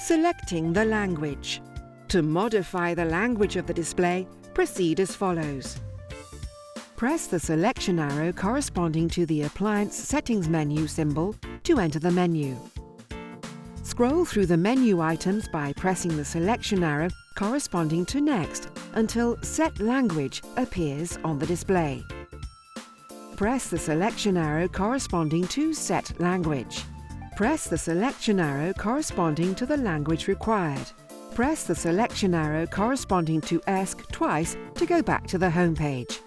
Selecting the language. To modify the language of the display, proceed as follows. Press the selection arrow corresponding to the Appliance Settings menu symbol to enter the menu. Scroll through the menu items by pressing the selection arrow corresponding to Next until Set Language appears on the display. Press the selection arrow corresponding to Set Language. Press the selection arrow corresponding to the language required. Press the selection arrow corresponding to ESC twice to go back to the home page.